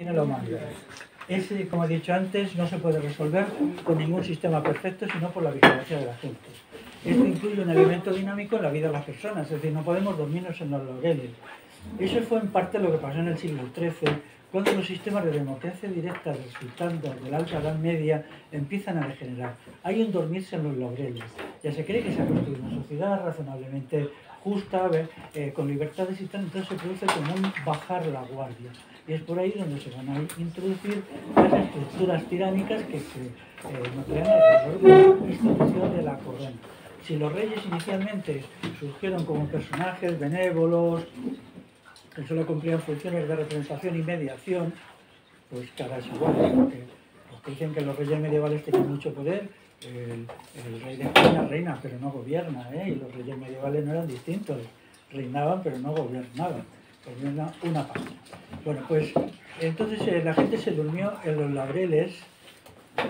tiene la humanidad. Ese, como he dicho antes, no se puede resolver con ningún sistema perfecto, sino por la vigilancia de la gente. Esto incluye un elemento dinámico en la vida de las personas, es decir, no podemos dormirnos en los laureles. Eso fue en parte lo que pasó en el siglo XIII, cuando los sistemas de democracia directa resultando de la alta edad media empiezan a degenerar. Hay un dormirse en los laureles. Ya se cree que se ha construido una sociedad razonablemente justa, con libertades y tal, entonces se produce como un bajar la guardia. Y es por ahí donde se van a introducir las estructuras tiránicas que se nuclean alrededor de la institución de la corona. Si los reyes inicialmente surgieron como personajes benévolos, que solo cumplían funciones de representación y mediación, pues cada es igual, porque los que dicen que los reyes medievales tenían mucho poder, el rey de España reina pero no gobierna, y los reyes medievales no eran distintos, reinaban pero no gobernaban, gobierna una parte. Bueno, pues entonces la gente se durmió en los laureles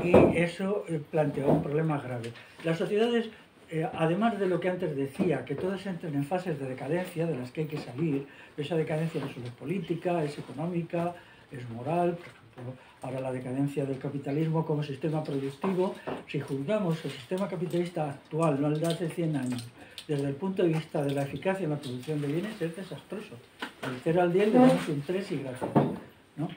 y eso planteó un problema grave. Las sociedades, además de lo que antes decía, que todas entran en fases de decadencia de las que hay que salir, esa decadencia no solo es política, es económica, es moral, por ejemplo, ahora la decadencia del capitalismo como sistema productivo. Si juzgamos el sistema capitalista actual, no el de hace 100 años, desde el punto de vista de la eficacia en la producción de bienes, es desastroso. Del 0 al 10 le damos un 3 y gracias, ¿no?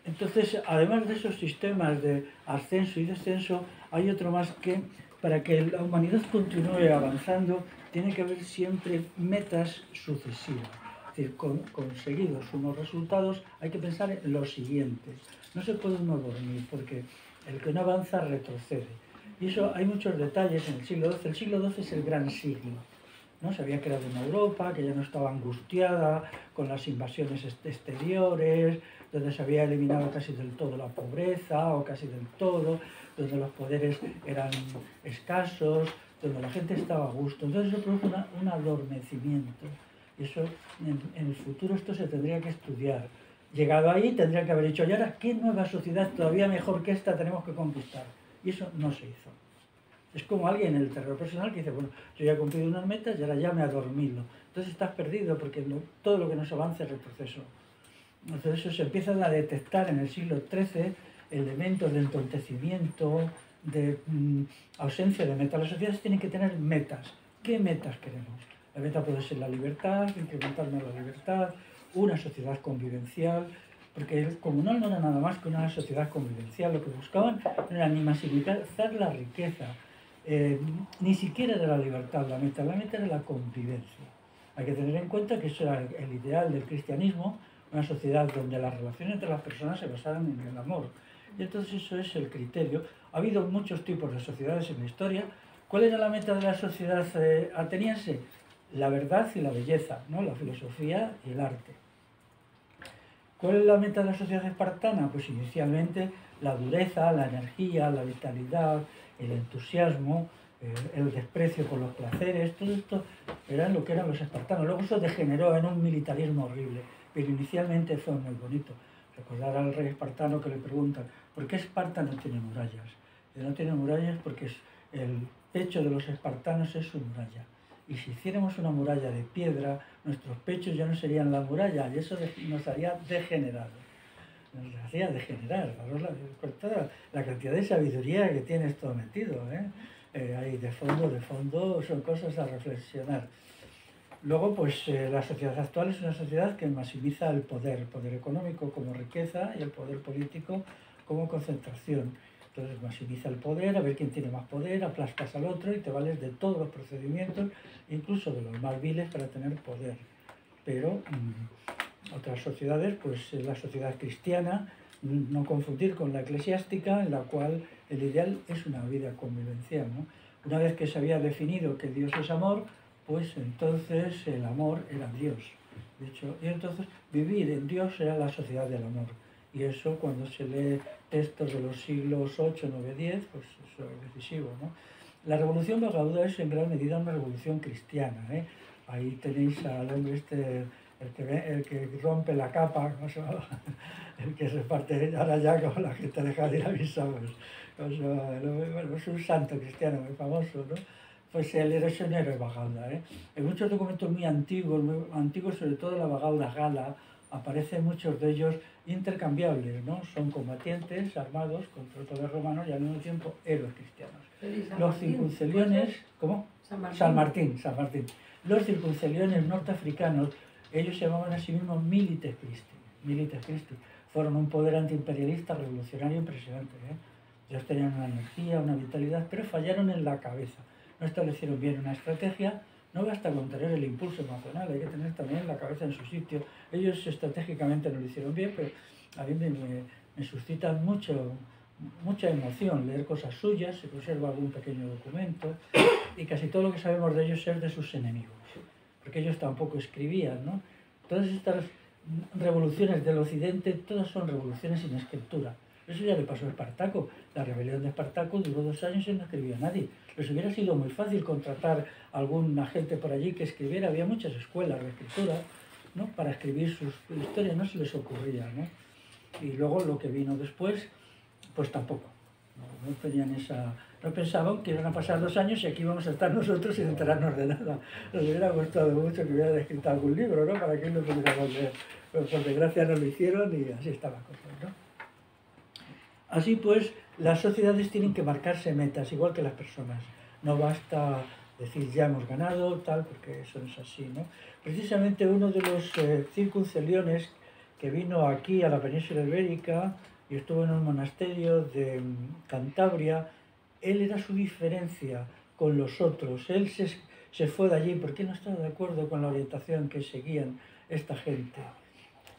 Entonces, además de esos sistemas de ascenso y descenso, hay otro más que, para que la humanidad continúe avanzando, tiene que haber siempre metas sucesivas. Es decir, conseguidos unos resultados, hay que pensar en los siguientes. No se puede uno dormir, porque el que no avanza retrocede. Y eso hay muchos detalles en el siglo XII. El siglo XII es el gran siglo, ¿no? Se había creado una Europa que ya no estaba angustiada con las invasiones exteriores, donde se había eliminado casi del todo la pobreza, o casi del todo, donde los poderes eran escasos, donde la gente estaba a gusto. Entonces se produjo un adormecimiento. Y eso, en el futuro esto se tendría que estudiar. Llegado ahí, tendría que haber dicho, ¿y ahora qué nueva sociedad todavía mejor que esta tenemos que conquistar? Y eso no se hizo. Es como alguien en el terreno personal que dice, bueno, yo ya he cumplido unas metas y ahora ya me adormilo. Entonces estás perdido porque todo lo que nos avanza es retroceso. Entonces eso se empieza a detectar en el siglo XIII, elementos de entontecimiento, de ausencia de metas. Las sociedades tienen que tener metas. ¿Qué metas queremos? La meta puede ser la libertad, incrementarnos la libertad, una sociedad convivencial, porque el comunal no era nada más que una sociedad convivencial. Lo que buscaban no era ni maximizar la riqueza, ni siquiera era la libertad la meta era la convivencia. Hay que tener en cuenta que eso era el ideal del cristianismo, una sociedad donde las relaciones entre las personas se basaran en el amor. Y entonces eso es el criterio. Ha habido muchos tipos de sociedades en la historia. ¿Cuál era la meta de la sociedad ateniense? La verdad y la belleza, ¿no? La filosofía y el arte. ¿Cuál es la meta de la sociedad espartana? Pues inicialmente la dureza, la energía, la vitalidad, el entusiasmo, el desprecio por los placeres, todo esto eran lo que eran los espartanos. Luego eso degeneró en un militarismo horrible, pero inicialmente fue muy bonito. Recordar al rey espartano que le preguntan, ¿por qué Esparta no tiene murallas? Y no tiene murallas porque el pecho de los espartanos es su muralla. Y si hiciéramos una muralla de piedra, nuestros pechos ya no serían la muralla, y eso nos haría degenerar. Nos hacía degenerar. Toda la cantidad de sabiduría que tiene esto metido, ahí de fondo, son cosas a reflexionar. Luego, pues la sociedad actual es una sociedad que maximiza el poder económico como riqueza y el poder político como concentración. Entonces maximiza el poder, a ver quién tiene más poder, aplastas al otro y te vales de todos los procedimientos, incluso de los más viles, para tener poder. Pero otras sociedades, pues la sociedad cristiana, no confundir con la eclesiástica, en la cual el ideal es una vida convivencial, ¿no? Una vez que se había definido que Dios es amor, pues entonces el amor era Dios. De hecho, y entonces vivir en Dios era la sociedad del amor. Y eso, cuando se lee textos de los siglos 8, 9, 10, pues eso es decisivo, ¿no? La revolución Bagauda es en gran medida una revolución cristiana, ¿eh? Ahí tenéis al hombre este, el que rompe la capa, ¿no? El que se parte, ahora ya como la gente deja de ir a misa, pues, bueno, es un santo cristiano muy famoso, ¿no? Pues él era un héroe Bagauda, ¿eh? Hay muchos documentos muy antiguos, sobre todo la Bagauda Gala, aparecen muchos de ellos intercambiables, ¿no? Son combatientes armados contra el poder romano y al mismo tiempo héroes cristianos. Los circunceliones, ¿cómo? San Martín. Los circunceliones norteafricanos, ellos se llamaban a sí mismos Milites Christi. Fueron un poder antiimperialista revolucionario impresionante, ¿eh? Ellos tenían una energía, una vitalidad, pero fallaron en la cabeza. No establecieron bien una estrategia. No basta con tener el impulso emocional, hay que tener también la cabeza en su sitio. Ellos estratégicamente no lo hicieron bien, pero a mí me suscitan mucha emoción leer cosas suyas, se conserva algún pequeño documento, y casi todo lo que sabemos de ellos es de sus enemigos, porque ellos tampoco escribían, ¿no? Todas estas revoluciones del occidente, todas son revoluciones sin escritura. Eso ya le pasó a Espartaco. La rebelión de Espartaco duró 2 años y no escribía nadie. Les hubiera sido muy fácil contratar a algún agente por allí que escribiera. Había muchas escuelas de escritura, ¿no? Para escribir sus historias, no se les ocurría, ¿no? Y luego lo que vino después, pues tampoco. No tenían no pensaban que iban a pasar 2 años y aquí íbamos a estar nosotros sin enterarnos de nada. Nos hubiera gustado mucho que hubieran escrito algún libro, ¿no? Para que lo pudiéramos leer. Pero por desgracia no lo hicieron y así está la cosa, ¿no? Así pues, las sociedades tienen que marcarse metas, igual que las personas. No basta decir ya hemos ganado, tal, porque eso no es así, ¿no? Precisamente uno de los circunceliones que vino aquí a la península ibérica y estuvo en un monasterio de Cantabria, él era su diferencia con los otros. Él se fue de allí porque no estaba de acuerdo con la orientación que seguían esta gente.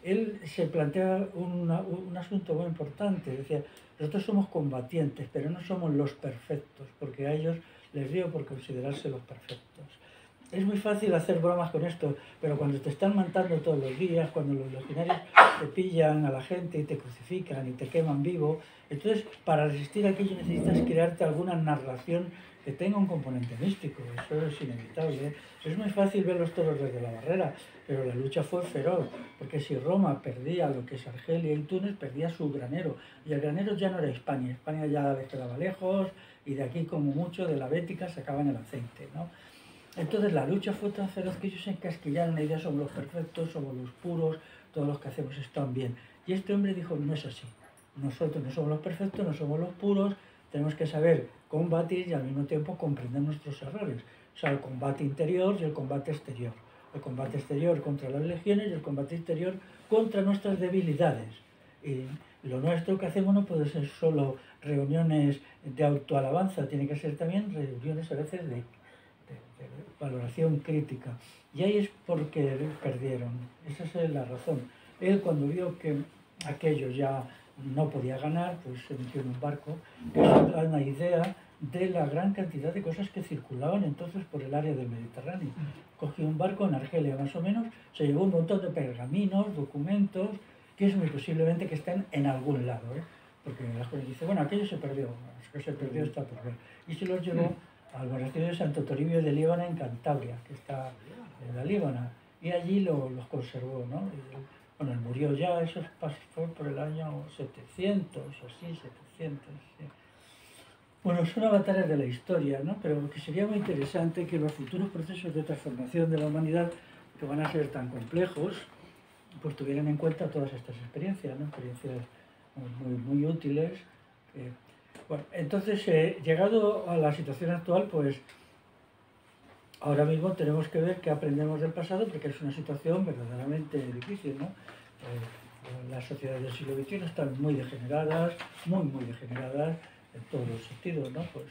Él se plantea un asunto muy importante. Decía, nosotros somos combatientes, pero no somos los perfectos, porque a ellos les dio por considerarse los perfectos. Es muy fácil hacer bromas con esto, pero cuando te están matando todos los días, cuando los legionarios te pillan a la gente y te crucifican y te queman vivo, entonces para resistir aquello necesitas crearte alguna narración que tenga un componente místico. Eso es inevitable, ¿eh? Es muy fácil ver los toros desde la barrera, pero la lucha fue feroz, porque si Roma perdía lo que es Argelia y Túnez, perdía su granero, y el granero ya no era Hispania. Hispania ya les quedaba lejos, y de aquí como mucho de la Bética sacaban el aceite, ¿no? Entonces la lucha fue tan feroz que ellos se encasquillaron la idea: somos los perfectos, somos los puros, todos los que hacemos están bien. Y este hombre dijo, no es así. Nosotros no somos los perfectos, no somos los puros, tenemos que saber combatir y al mismo tiempo comprender nuestros errores. O sea, el combate interior y el combate exterior. El combate exterior contra las legiones y el combate interior contra nuestras debilidades. Y lo nuestro que hacemos no puede ser solo reuniones de autoalabanza, tiene que ser también reuniones a veces de valoración crítica. Y ahí es porque perdieron. Esa es la razón. Él, cuando vio que aquello ya no podía ganar, pues se metió en un barco. Eso da una idea de la gran cantidad de cosas que circulaban entonces por el área del Mediterráneo. Cogió un barco en Argelia más o menos, se llevó un montón de pergaminos, documentos, que es muy posiblemente que estén en algún lado, ¿eh? Porque la gente dice, bueno, aquello se perdió, es que se perdió, está por ver. Y se los llevó al monasterio de Santo Toribio de Líbana en Cantabria, que está en la Líbana, y allí los conservó, ¿no? Bueno, él murió ya, eso fue por el año 700, así, 700, sí. Bueno, son avatares de la historia, ¿no? Pero lo que sería muy interesante que los futuros procesos de transformación de la humanidad, que van a ser tan complejos, pues tuvieran en cuenta todas estas experiencias, ¿no? Experiencias muy útiles. Bueno, entonces, llegado a la situación actual, pues ahora mismo tenemos que ver qué aprendemos del pasado, porque es una situación verdaderamente difícil, ¿no? Las sociedades del siglo XXI están muy degeneradas, muy degeneradas en todos los sentidos, ¿no? Pues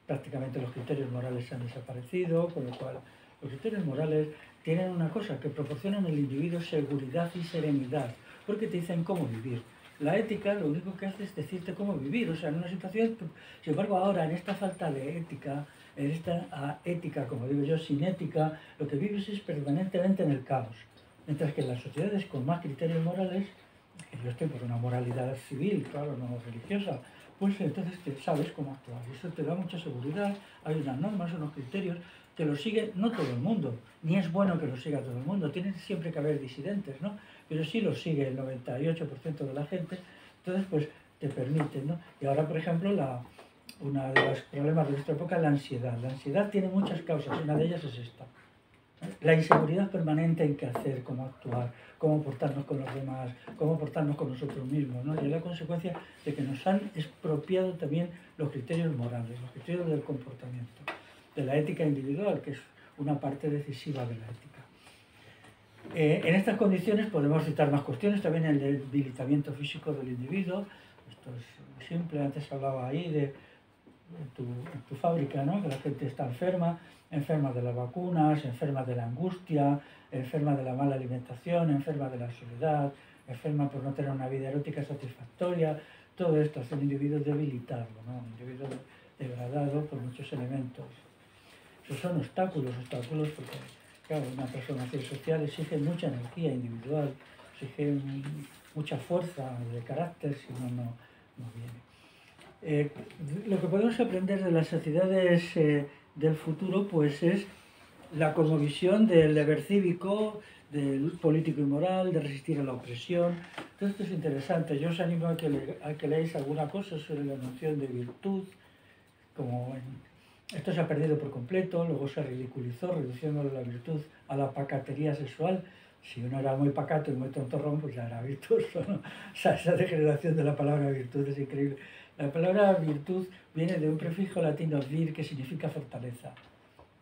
prácticamente los criterios morales han desaparecido, con lo cual los criterios morales tienen una cosa, que proporcionan al individuo seguridad y serenidad, porque te dicen cómo vivir. La ética lo único que hace es decirte cómo vivir, o sea, en una situación, sin embargo ahora en esta falta de ética, en esta ética, como digo yo, sin ética, lo que vives es permanentemente en el caos. Mientras que en las sociedades con más criterios morales, que yo estoy por una moralidad civil, claro, no religiosa, pues entonces sabes cómo actuar. Y eso te da mucha seguridad, hay unas normas, unos criterios, que los sigue no todo el mundo, ni es bueno que los siga todo el mundo, tiene siempre que haber disidentes, ¿no? Pero sí los sigue el 98% de la gente, entonces pues te permite, ¿no? Y ahora, por ejemplo, uno de los problemas de nuestra época es la ansiedad. La ansiedad tiene muchas causas, una de ellas es esta. La inseguridad permanente en qué hacer, cómo actuar, cómo portarnos con los demás, cómo portarnos con nosotros mismos, ¿no? Y es la consecuencia de que nos han expropiado también los criterios morales, los criterios del comportamiento, de la ética individual, que es una parte decisiva de la ética. En estas condiciones podemos citar más cuestiones, también el debilitamiento físico del individuo. Esto es simple, antes hablaba ahí de tu fábrica, ¿no? Que la gente está enferma de las vacunas, enferma de la angustia, enferma de la mala alimentación, enferma de la soledad, enferma por no tener una vida erótica satisfactoria. Todo esto hace un individuo debilitado, ¿no? Un individuo degradado por muchos elementos. Esos son obstáculos porque, claro, una transformación social exige mucha energía individual, exige mucha fuerza de carácter, si no viene. Lo que podemos aprender de las sociedades del futuro pues es la cosmovisión del deber cívico, del político y moral, de resistir a la opresión. Todo esto es interesante. Yo os animo a que leáis alguna cosa sobre la noción de virtud. Esto se ha perdido por completo, luego se ridiculizó, reduciendo la virtud a la pacatería sexual. Si uno era muy pacato y muy tontorrón, pues ya era virtuoso, ¿no? O sea, esa degeneración de la palabra virtud es increíble. La palabra virtud viene de un prefijo latino vir, que significa fortaleza.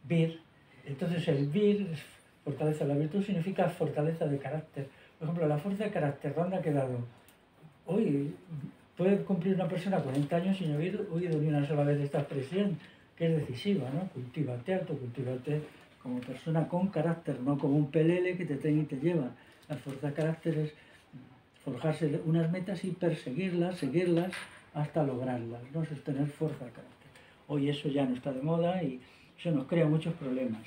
Vir. Entonces el vir, fortaleza. La virtud significa fortaleza de carácter. Por ejemplo, la fuerza de carácter, ¿dónde ha quedado? Hoy puede cumplir una persona 40 años sin haber oído ni una sola vez esta expresión, que es decisiva, ¿no? Cultívate, autocultívate como persona con carácter, no como un pelele que te tiene y te lleva. La fuerza de carácter es forjarse unas metas y perseguirlas, seguirlas hasta lograrlas, ¿no? Eso es tener fuerza de carácter. Hoy eso ya no está de moda y eso nos crea muchos problemas.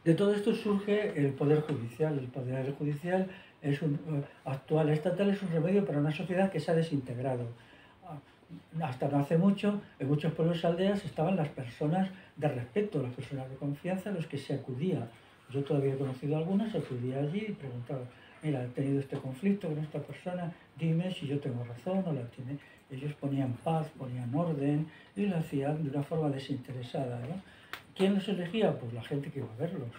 De todo esto surge el Poder Judicial. El Poder Judicial actual estatal es un remedio para una sociedad que se ha desintegrado. Hasta no hace mucho, en muchos pueblos y aldeas estaban las personas de respeto, las personas de confianza, a los que se acudía. Yo todavía he conocido algunas, acudía allí y preguntaba, mira, he tenido este conflicto con esta persona, dime si yo tengo razón o la tiene. Ellos ponían paz, ponían orden y lo hacían de una forma desinteresada, ¿no? ¿Quién los elegía? Pues la gente que iba a verlos.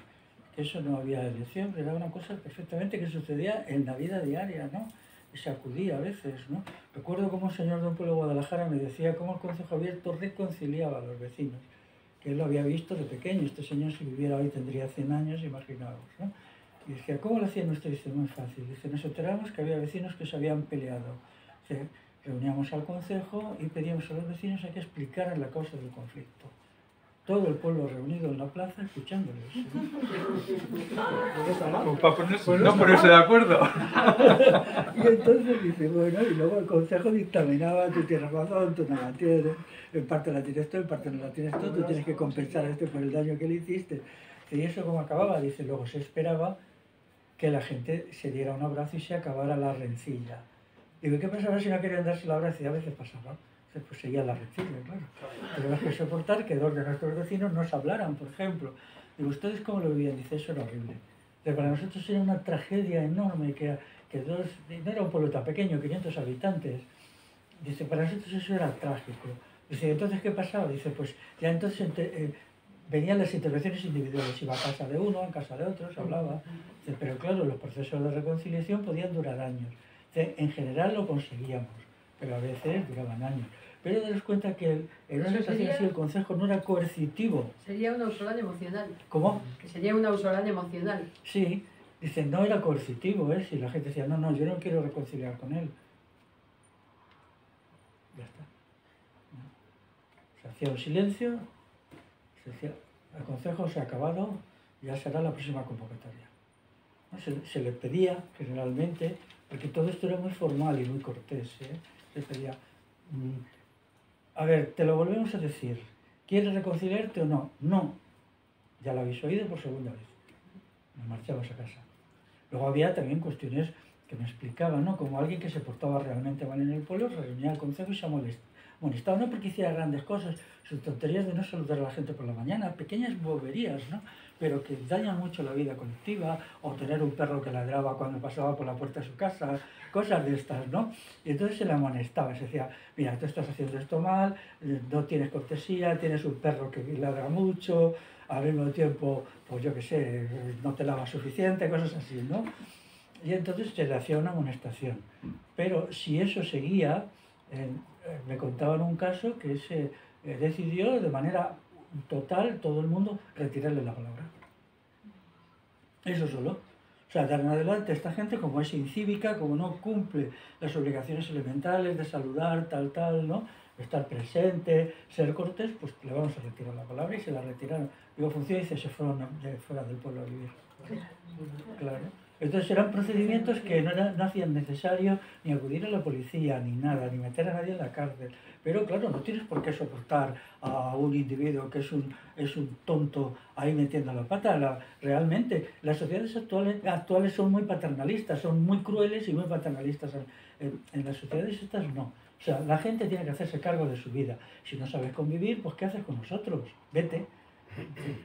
Eso no había elección, era una cosa perfectamente que sucedía en la vida diaria, ¿no? Y se acudía a veces, ¿no? Recuerdo cómo un señor de un pueblo de Guadalajara me decía cómo el Concejo Abierto reconciliaba a los vecinos, que él lo había visto de pequeño. Este señor, si viviera hoy, tendría 100 años, imaginaos, ¿no? Y decía, ¿cómo lo hacían ustedes? Dice, muy fácil. Dice, nos enteramos que había vecinos que se habían peleado. Dice, reuníamos al concejo y pedíamos a los vecinos a que explicaran la causa del conflicto. Todo el pueblo reunido en la plaza escuchándoles. No ponerse de acuerdo. Y entonces dice, bueno, y luego el consejo dictaminaba, tú tienes razón, tú no la tienes, en parte la tienes tú, en parte no la tienes tú tienes que compensar a este por el daño que le hiciste. Y eso como acababa, dice, luego se esperaba que la gente se diera un abrazo y se acabara la rencilla. Digo, ¿qué pasaba si no querían darse el abrazo? Y a veces pasaba. Pues seguía la rencilla, claro. Tenemos que soportar que dos de nuestros vecinos no se hablaran, por ejemplo. Digo, ¿ustedes cómo lo vivían? Dice, eso era horrible. Pero para nosotros era una tragedia enorme que dos, no era un pueblo tan pequeño, 500 habitantes. Dice, para nosotros eso era trágico. Dice, ¿entonces qué pasaba? Dice, pues ya entonces venían las intervenciones individuales, iba a casa de uno, a casa de otro, se hablaba. Dice, pero claro, los procesos de reconciliación podían durar años. Dice, en general lo conseguíamos, pero a veces duraban años. Pero daros cuenta que en una situación así el consejo no era coercitivo. Sería un ausolán emocional. ¿Cómo? Que sería un ausolán emocional. Sí, dice, no era coercitivo, ¿eh? Si la gente decía, no, yo no quiero reconciliar con él. Ya está. Se hacía un silencio, se decía, el consejo se ha acabado, ya será la próxima convocatoria. ¿No? Se le pedía, generalmente, porque todo esto era muy formal y muy cortés, ¿eh? Se pedía, a ver, te lo volvemos a decir, ¿quieres reconciliarte o no? No, ya lo habéis oído por segunda vez. Nos marchamos a casa. Luego había también cuestiones que me explicaban, ¿no? Como alguien que se portaba realmente mal en el pueblo, se reunía al consejo y se molestaba, no porque hiciera grandes cosas, sus tonterías de no saludar a la gente por la mañana, pequeñas boberías, ¿no? Pero que dañan mucho la vida colectiva, o tener un perro que ladraba cuando pasaba por la puerta de su casa, cosas de estas, ¿no? Y entonces se le amonestaba, se decía, mira, tú estás haciendo esto mal, no tienes cortesía, tienes un perro que ladra mucho, al mismo tiempo, pues yo qué sé, no te lavas suficiente, cosas así, ¿no? Y entonces se le hacía una amonestación. Pero si eso seguía, me contaban un caso que se decidió de manera total, todo el mundo, retirarle la palabra. Eso solo. O sea, de ahora en adelante esta gente, como es incívica, como no cumple las obligaciones elementales de saludar, tal, ¿no? Estar presente, ser cortés, pues le vamos a retirar la palabra y se la retiraron. Digo, función, dice, se fueron de fuera del pueblo a vivir. Claro. Entonces eran procedimientos que no hacían necesario ni acudir a la policía, ni nada, ni meter a nadie en la cárcel. Pero claro, no tienes por qué soportar a un individuo que es un tonto ahí metiendo la pata. Realmente, las sociedades actuales son muy paternalistas, son muy crueles y muy paternalistas. En las sociedades estas no. O sea, la gente tiene que hacerse cargo de su vida. Si no sabes convivir, pues ¿qué haces con nosotros? Vete.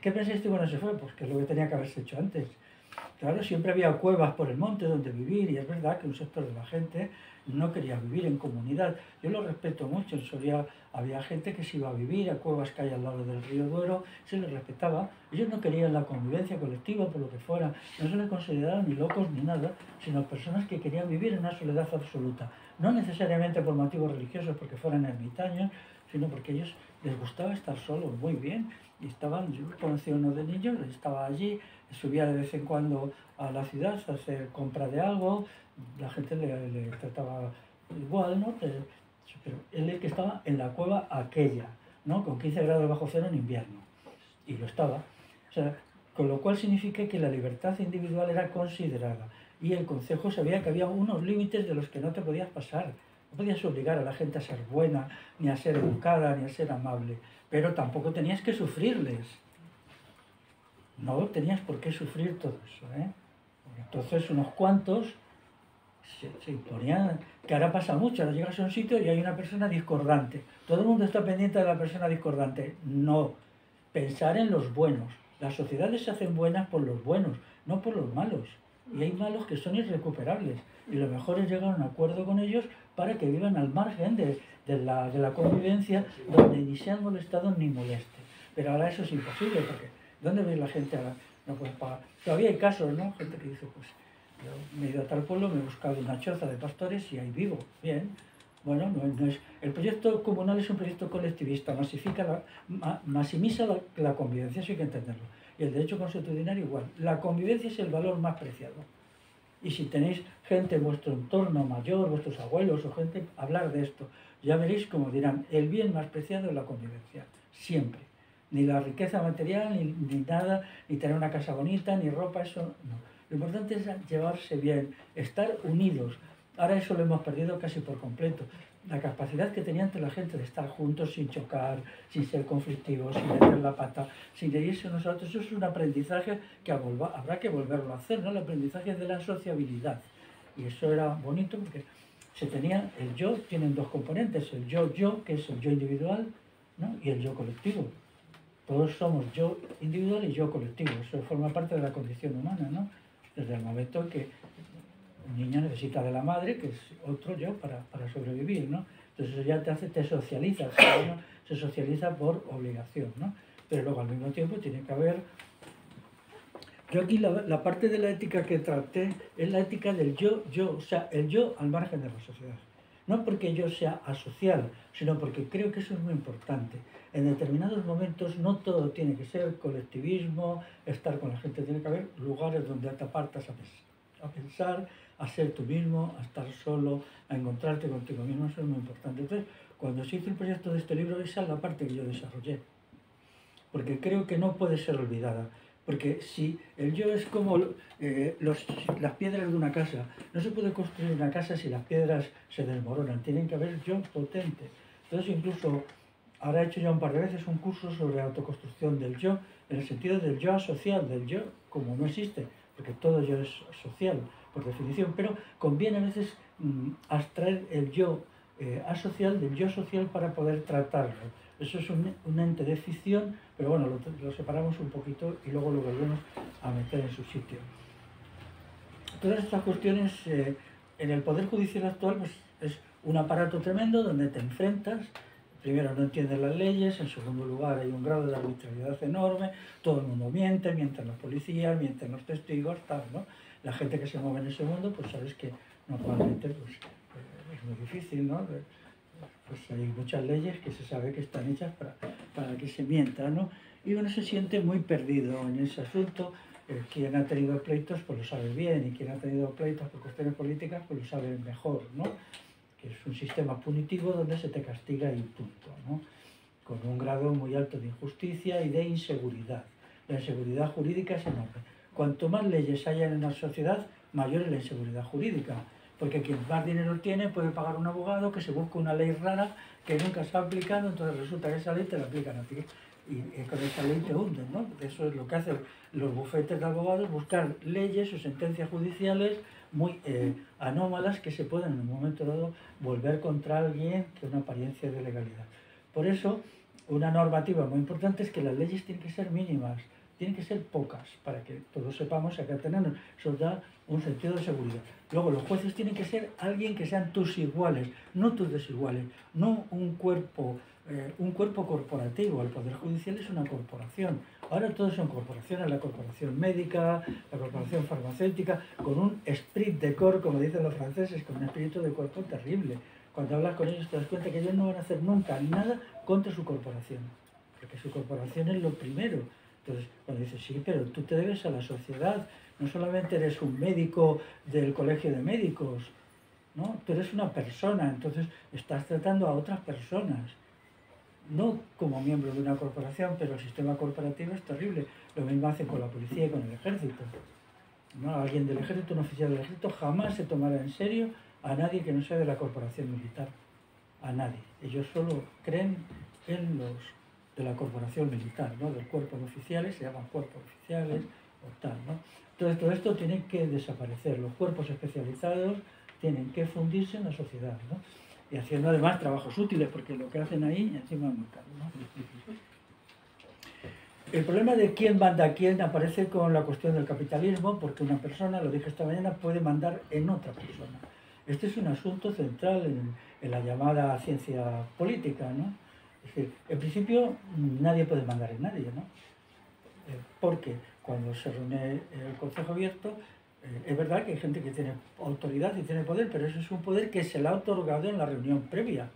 ¿Qué pensaste cuando se fue? Pues que es lo que tenía que haberse hecho antes. Claro, siempre había cuevas por el monte donde vivir y es verdad que un sector de la gente no quería vivir en comunidad. Yo lo respeto mucho, en Soria había gente que se iba a vivir a cuevas que hay al lado del río Duero, se les respetaba. Ellos no querían la convivencia colectiva por lo que fuera, no se les consideraban ni locos ni nada, sino personas que querían vivir en una soledad absoluta. No necesariamente por motivos religiosos, porque fueran ermitaños, sino porque a ellos les gustaba estar solos muy bien. Y yo conocí a uno de niños, estaba allí, subía de vez en cuando a la ciudad a hacer compra de algo, la gente le trataba igual, ¿no? Pero él que estaba en la cueva aquella, ¿no? Con 15 grados bajo cero en invierno, y lo estaba. O sea, con lo cual significa que la libertad individual era considerada, y el concejo sabía que había unos límites de los que no te podías pasar. No podías obligar a la gente a ser buena, ni a ser educada, ni a ser amable, pero tampoco tenías que sufrirles. No tenías por qué sufrir todo eso, ¿eh? Entonces unos cuantos se imponían, que ahora pasa mucho, ahora llegas a un sitio y hay una persona discordante. Todo el mundo está pendiente de la persona discordante. No, pensar en los buenos. Las sociedades se hacen buenas por los buenos, no por los malos. Y hay malos que son irrecuperables. Y lo mejor es llegar a un acuerdo con ellos para que vivan al margen de la convivencia, donde ni sean molestados ni molesten. Pero ahora eso es imposible, porque ¿dónde ves la gente ahora? No puedes pagar. Todavía hay casos, ¿no? Gente que dice, pues yo me he ido a tal pueblo, me he buscado una choza de pastores y ahí vivo. Bien. Bueno, no es. El proyecto comunal es un proyecto colectivista, maximiza la convivencia, eso hay que entenderlo. Y el derecho consuetudinario igual. La convivencia es el valor más preciado. Y si tenéis gente en vuestro entorno mayor, vuestros abuelos o gente, hablar de esto, ya veréis como dirán, el bien más preciado es la convivencia, siempre. Ni la riqueza material, ni nada, ni tener una casa bonita, ni ropa, eso no. Lo importante es llevarse bien, estar unidos. Ahora eso lo hemos perdido casi por completo. La capacidad que tenía entre la gente de estar juntos sin chocar, sin ser conflictivos, sin meter la pata, sin herirse unos a otros, eso es un aprendizaje que habrá que volverlo a hacer, ¿no? El aprendizaje de la sociabilidad. Y eso era bonito porque se tenía el yo, tienen dos componentes, el yo, que es el yo individual, ¿no? Y el yo colectivo. Todos somos yo individual y yo colectivo, eso forma parte de la condición humana, ¿no? Desde el momento en que un niño necesita de la madre, que es otro yo, para sobrevivir, ¿no? Entonces eso ya te socializa, ¿no? Se socializa por obligación, ¿no? Pero luego al mismo tiempo tiene que haber... Yo aquí la parte de la ética que traté es la ética del yo, o sea, el yo al margen de la sociedad. No porque yo sea asocial, sino porque creo que eso es muy importante. En determinados momentos no todo tiene que ser colectivismo, estar con la gente, tiene que haber lugares donde te apartas a pensar, a ser tú mismo, a estar solo, a encontrarte contigo mismo, eso es muy importante. Entonces, cuando se hizo el proyecto de este libro, esa es la parte que yo desarrollé, porque creo que no puede ser olvidada, porque si el yo es como las piedras de una casa, no se puede construir una casa si las piedras se desmoronan, tienen que haber yo potente. Entonces, incluso, ahora he hecho ya un par de veces un curso sobre autoconstrucción del yo, en el sentido del yo asocial, del yo como no existe, porque todo yo es social, por definición, pero conviene a veces abstraer el yo asocial del yo social para poder tratarlo. Eso es un ente de ficción, pero bueno, lo separamos un poquito y luego lo volvemos a meter en su sitio. Todas estas cuestiones en el Poder Judicial actual pues, es un aparato tremendo donde te enfrentas, primero, no entienden las leyes, en segundo lugar, hay un grado de arbitrariedad enorme, todo el mundo miente, mienten los policías, mienten los testigos, tal, ¿no? La gente que se mueve en ese mundo, pues sabes que normalmente pues, es muy difícil, ¿no? Pues hay muchas leyes que se sabe que están hechas para que se mienta, ¿no? Y uno se siente muy perdido en ese asunto. Quien ha tenido pleitos pues lo sabe bien, y quien ha tenido pleitos por cuestiones políticas pues lo sabe mejor, ¿no? Que es un sistema punitivo donde se te castiga y punto, ¿no? Con un grado muy alto de injusticia y de inseguridad. La inseguridad jurídica es enorme. Cuanto más leyes hayan en la sociedad, mayor es la inseguridad jurídica, porque quien más dinero tiene puede pagar un abogado que se busca una ley rara que nunca se ha aplicado, entonces resulta que esa ley te la aplican a ti y con esa ley te hunden, ¿no? Eso es lo que hacen los bufetes de abogados, buscar leyes o sentencias judiciales muy anómalas que se pueden en un momento dado volver contra alguien que una apariencia de legalidad. Por eso, una normativa muy importante es que las leyes tienen que ser mínimas, tienen que ser pocas, para que todos sepamos a qué atenernos. Eso da un sentido de seguridad. Luego, los jueces tienen que ser alguien que sean tus iguales, no tus desiguales, no un cuerpo corporativo. El Poder Judicial es una corporación. Ahora todos son corporaciones, la corporación médica, la corporación farmacéutica, con un esprit de corps, como dicen los franceses, con un espíritu de cuerpo terrible. Cuando hablas con ellos te das cuenta que ellos no van a hacer nunca nada contra su corporación, porque su corporación es lo primero. Entonces, cuando dices, sí, pero tú te debes a la sociedad, no solamente eres un médico del colegio de médicos, ¿no? Tú eres una persona, entonces estás tratando a otras personas, no como miembro de una corporación, pero el sistema corporativo es terrible. Lo mismo hacen con la policía y con el ejército, ¿no? Alguien del ejército, un oficial del ejército, jamás se tomará en serio a nadie que no sea de la corporación militar, a nadie. Ellos solo creen en los de la corporación militar, ¿no? Del cuerpo de oficiales, se llaman cuerpos oficiales o tal, ¿no? Entonces todo esto tiene que desaparecer, los cuerpos especializados tienen que fundirse en la sociedad, ¿no? Y haciendo además trabajos útiles, porque lo que hacen ahí encima es muy caro, ¿no? El problema de quién manda a quién aparece con la cuestión del capitalismo, porque una persona, lo dije esta mañana, puede mandar en otra persona. Este es un asunto central en la llamada ciencia política, ¿no? Es decir, en principio nadie puede mandar en nadie, ¿no? Porque cuando se reúne el Consejo Abierto, es verdad que hay gente que tiene autoridad y tiene poder, pero eso es un poder que se le ha otorgado en la reunión previa,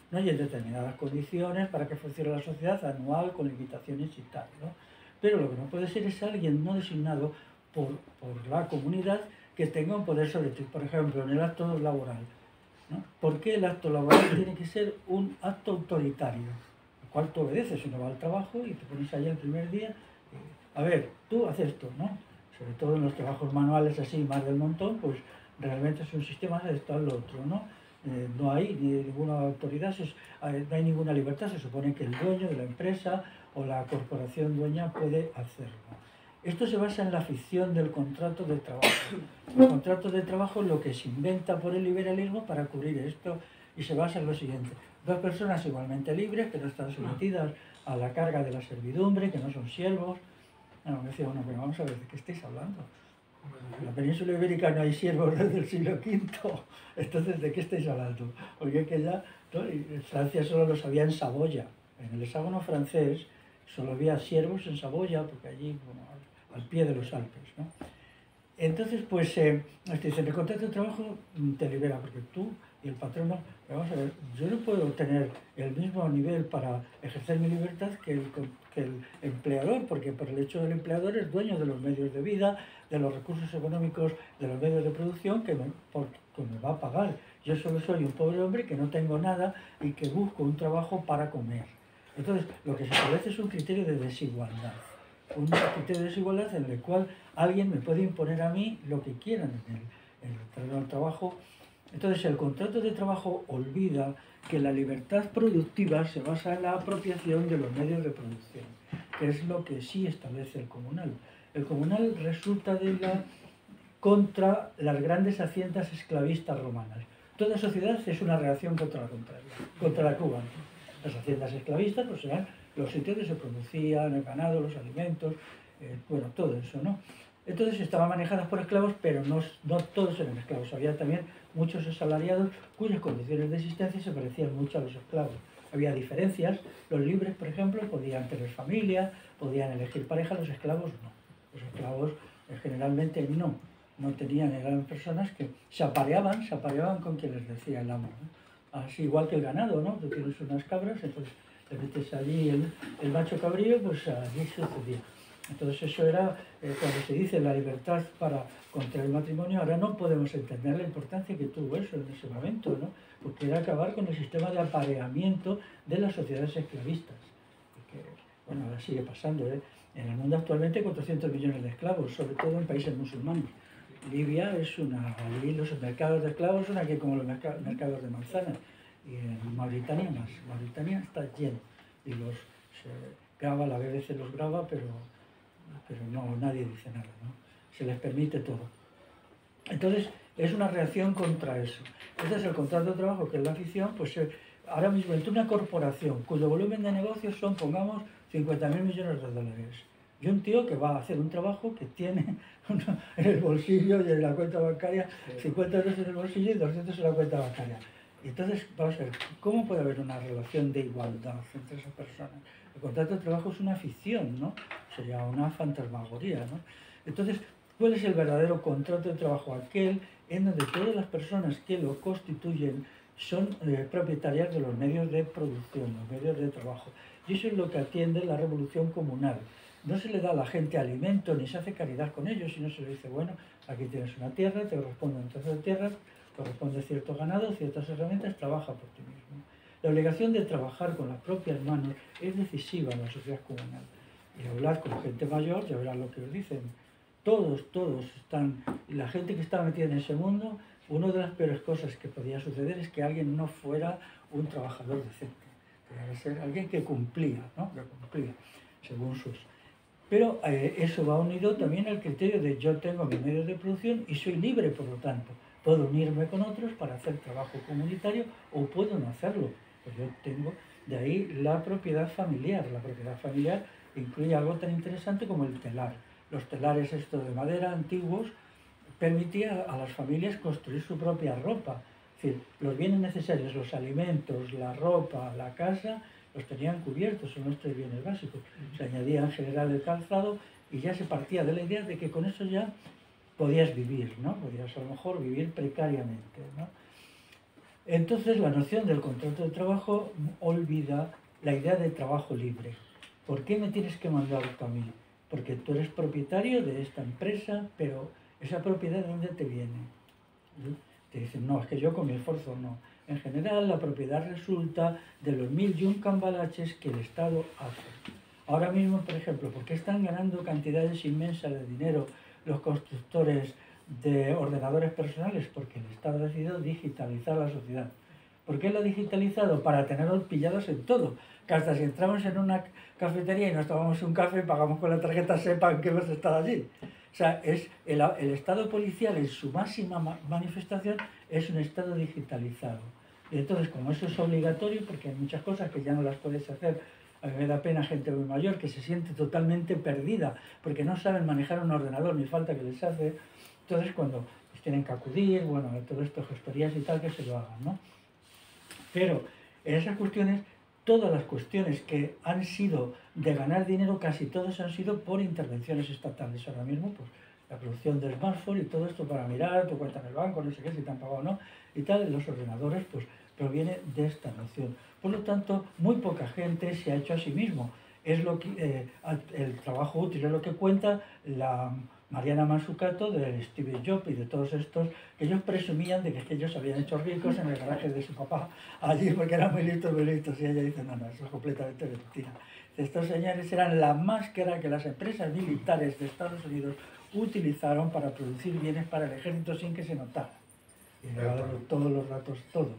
¿no? Y en determinadas condiciones para que funcione la sociedad anual con limitaciones y tal, ¿no? Pero lo que no puede ser es alguien no designado por la comunidad que tenga un poder sobre ti. Por ejemplo, en el acto laboral, ¿no? ¿Por qué el acto laboral tiene que ser un acto autoritario? Al cual tú obedeces, uno va al trabajo y te pones ahí el primer día, a ver, tú haces esto, ¿no? Sobre todo en los trabajos manuales así, más del montón, pues realmente es un sistema de esto al otro, ¿no? No hay ninguna autoridad, no hay ninguna libertad, se supone que el dueño de la empresa o la corporación dueña puede hacerlo. Esto se basa en la ficción del contrato de trabajo. El contrato de trabajo es lo que se inventa por el liberalismo para cubrir esto y se basa en lo siguiente. Dos personas igualmente libres que no están sometidas a la carga de la servidumbre, que no son siervos. Bueno, me decía uno, pero vamos a ver, ¿de qué estáis hablando? En la península ibérica no hay siervos desde el siglo V, entonces ¿de qué estáis hablando? Porque es que ya, ¿no? En Francia solo los había en Saboya, en el hexágono francés solo había siervos en Saboya, porque allí, bueno, al pie de los Alpes, ¿no? Entonces, pues, dicen, el contrato de trabajo te libera, porque tú y el patrono, vamos a ver, yo no puedo tener el mismo nivel para ejercer mi libertad que el empleador, porque por el hecho del empleador es dueño de los medios de vida, de los recursos económicos, de los medios de producción que me va a pagar. Yo solo soy un pobre hombre que no tengo nada y que busco un trabajo para comer. Entonces, lo que se establece es un criterio de desigualdad. Un criterio de desigualdad en el cual alguien me puede imponer a mí lo que quieran en el terreno del trabajo. Entonces, el contrato de trabajo olvida que la libertad productiva se basa en la apropiación de los medios de producción, que es lo que sí establece el comunal. El comunal resulta contra las grandes haciendas esclavistas romanas. Toda sociedad es una reacción contra la contraria, contra la cubana. Las haciendas esclavistas pues serán los sitios donde se producían el ganado, los alimentos, bueno, todo eso, ¿no? Entonces estaban manejadas por esclavos, pero no todos eran esclavos. Había también muchos asalariados cuyas condiciones de existencia se parecían mucho a los esclavos. había diferencias. Los libres, por ejemplo, podían tener familia, podían elegir pareja, los esclavos no. Los esclavos generalmente no tenían, eran personas que se apareaban con quien les decía el amo, ¿no? Así igual que el ganado, ¿no? Tú tienes unas cabras, entonces te metes allí el macho cabrío, pues allí sucedía. Entonces eso era, cuando se dice la libertad para contraer matrimonio, ahora no podemos entender la importancia que tuvo eso en ese momento, ¿no? Porque era acabar con el sistema de apareamiento de las sociedades esclavistas. Porque, bueno, ahora sigue pasando, ¿eh? En el mundo actualmente hay 400 millones de esclavos, sobre todo en países musulmanes. Libia es allí los mercados de esclavos son aquí como los mercados de manzanas. Y en Mauritania más. Mauritania está lleno. Y se graba, la BBC los graba, pero no, nadie dice nada, ¿no? Se les permite todo. Entonces, es una reacción contra eso. Entonces, el contrato de trabajo, que es la afición, pues ahora mismo entre una corporación cuyo volumen de negocios son, pongamos, 50.000 millones de dólares. Y un tío que va a hacer un trabajo que tiene en el bolsillo y en la cuenta bancaria, 50 euros en el bolsillo y 200 en la cuenta bancaria. Y entonces, vamos a ver, ¿cómo puede haber una relación de igualdad entre esas personas? El contrato de trabajo es una ficción, ¿no? Sería una fantasmagoría, ¿no? Entonces, ¿cuál es el verdadero contrato de trabajo? Aquel en donde todas las personas que lo constituyen son propietarias de los medios de producción, los medios de trabajo. Y eso es lo que atiende la revolución comunal. No se le da a la gente alimento ni se hace caridad con ellos, sino se le dice, bueno, aquí tienes una tierra, te corresponde un trozo de tierra, corresponde cierto ganado, ciertas herramientas, trabaja por ti mismo. La obligación de trabajar con las propias manos es decisiva en la sociedad comunal. Y hablar con gente mayor, ya verán lo que os dicen. Todos están, y la gente que está metida en ese mundo, una de las peores cosas que podía suceder es que alguien no fuera un trabajador decente. Tenía que ser alguien que cumplía, ¿no? Que cumplía, según sus... Pero eso va unido también al criterio de yo tengo mis medios de producción y soy libre, por lo tanto. Puedo unirme con otros para hacer trabajo comunitario o puedo no hacerlo. Pues yo tengo de ahí la propiedad familiar. La propiedad familiar incluye algo tan interesante como el telar. Los telares estos de madera antiguos permitían a las familias construir su propia ropa. Es decir, los bienes necesarios, los alimentos, la ropa, la casa, los tenían cubiertos, son nuestros bienes básicos. Se añadía en general el calzado y ya se partía de la idea de que con eso ya podías vivir, ¿no? Podías a lo mejor vivir precariamente, ¿no? Entonces la noción del contrato de trabajo olvida la idea de trabajo libre. ¿Por qué me tienes que mandar tú a mí? Porque tú eres propietario de esta empresa, pero esa propiedad ¿de dónde te viene? ¿Sí? Te dicen, no, es que yo con mi esfuerzo no. En general la propiedad resulta de los 1001 cambalaches que el Estado hace. Ahora mismo, por ejemplo, ¿por qué están ganando cantidades inmensas de dinero los constructores de ordenadores personales? Porque el Estado ha decidido digitalizar la sociedad. ¿Por qué lo ha digitalizado? Para tenerlos pillados en todo. Que hasta si entramos en una cafetería y nos tomamos un café y pagamos con la tarjeta, sepan que hemos estado allí. O sea, es el Estado policial en su máxima manifestación es un Estado digitalizado. Y entonces, como eso es obligatorio, porque hay muchas cosas que ya no las puedes hacer, a mí me da pena gente muy mayor que se siente totalmente perdida porque no saben manejar un ordenador, ni falta que les hace. Entonces, cuando pues, tienen que acudir, bueno, a todo esto, gestorías y tal, que se lo hagan, ¿no? Pero en esas cuestiones, todas las cuestiones que han sido de ganar dinero, casi todas han sido por intervenciones estatales. Ahora mismo, pues, la producción del smartphone y todo esto para mirar tu cuenta en el banco, no sé qué, si te han pagado o no, y tal, los ordenadores, pues, proviene de esta noción. Por lo tanto, muy poca gente se ha hecho a sí mismo. Es lo que, el trabajo útil es lo que cuenta la Mariana Mazzucato, de Steve Jobs y de todos estos, que ellos presumían de que ellos se habían hecho ricos en el garaje de su papá, allí porque eran muy listos, y ella dice, no, eso es completamente mentira. Estos señores eran la máscara que las empresas militares de Estados Unidos utilizaron para producir bienes para el ejército sin que se notara. Y le dado todos los datos, todos.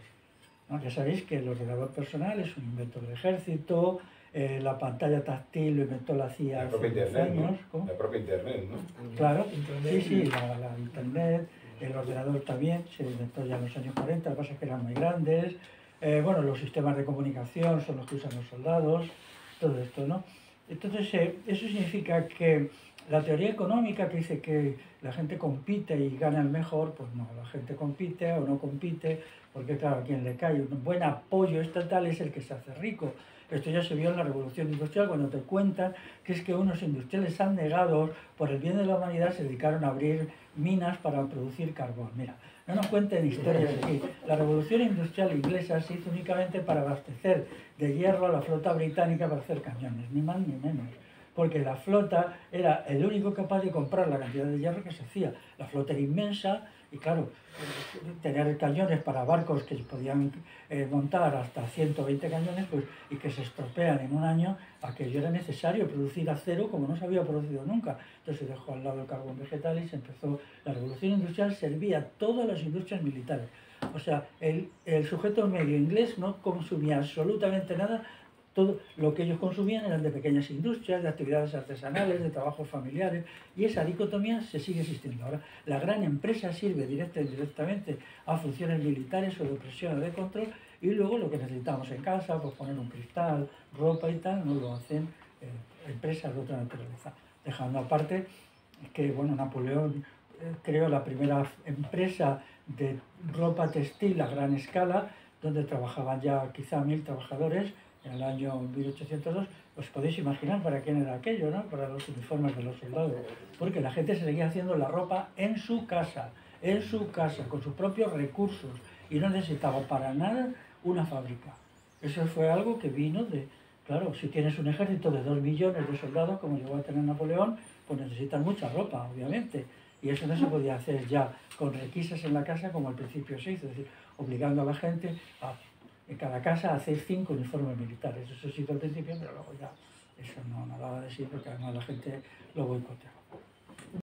¿No? Ya sabéis que el ordenador personal es un invento del ejército, la pantalla táctil lo inventó la CIA hace 10 años. ¿No? La propia Internet, ¿no? Claro, sí, la Internet, el ordenador también, se inventó ya en los años 40, lo que pasa es que eran muy grandes. Bueno, los sistemas de comunicación son los que usan los soldados, todo esto, ¿no? Entonces, eso significa que La teoría económica que dice que la gente compite y gana el mejor, pues no, la gente compite o no compite, porque claro, a quien le cae un buen apoyo estatal es el que se hace rico. Esto ya se vio en la Revolución Industrial, cuando te cuentan que es que unos industriales abnegados, por el bien de la humanidad, se dedicaron a abrir minas para producir carbón. Mira, no nos cuenten historias aquí. La Revolución Industrial inglesa se hizo únicamente para abastecer de hierro a la flota británica para hacer cañones, ni más ni menos. Porque la flota era el único capaz de comprar la cantidad de hierro que se hacía. La flota era inmensa y claro, tener cañones para barcos que podían montar hasta 120 cañones pues, y que se estropean en un año, aquello era necesario, producir acero como no se había producido nunca. Entonces se dejó al lado el carbón vegetal y se empezó. La revolución industrial servía a todas las industrias militares. O sea, el sujeto medio inglés no consumía absolutamente nada. Todo lo que ellos consumían eran de pequeñas industrias, de actividades artesanales, de trabajos familiares, y esa dicotomía se sigue existiendo. Ahora, la gran empresa sirve directa e indirectamente a funciones militares o de opresión o de control, y luego lo que necesitamos en casa, pues poner un cristal, ropa y tal, no lo hacen empresas de otra naturaleza. Dejando aparte que, bueno, Napoleón creó la primera empresa de ropa textil a gran escala, donde trabajaban ya quizá 1000 trabajadores, en el año 1802, os podéis imaginar para quién era aquello, ¿no? Para los uniformes de los soldados, porque la gente se seguía haciendo la ropa en su casa, con sus propios recursos, y no necesitaba para nada una fábrica. Eso fue algo que vino de, claro, si tienes un ejército de 2 millones de soldados, como llegó a tener Napoleón, pues necesitan mucha ropa, obviamente, y eso no se podía hacer ya con requisas en la casa como al principio se hizo, es decir, obligando a la gente a en cada casa hacéis 5 uniformes militares. Eso sí al principio, pero luego ya eso no daba de sí porque además la gente lo boicoteaba.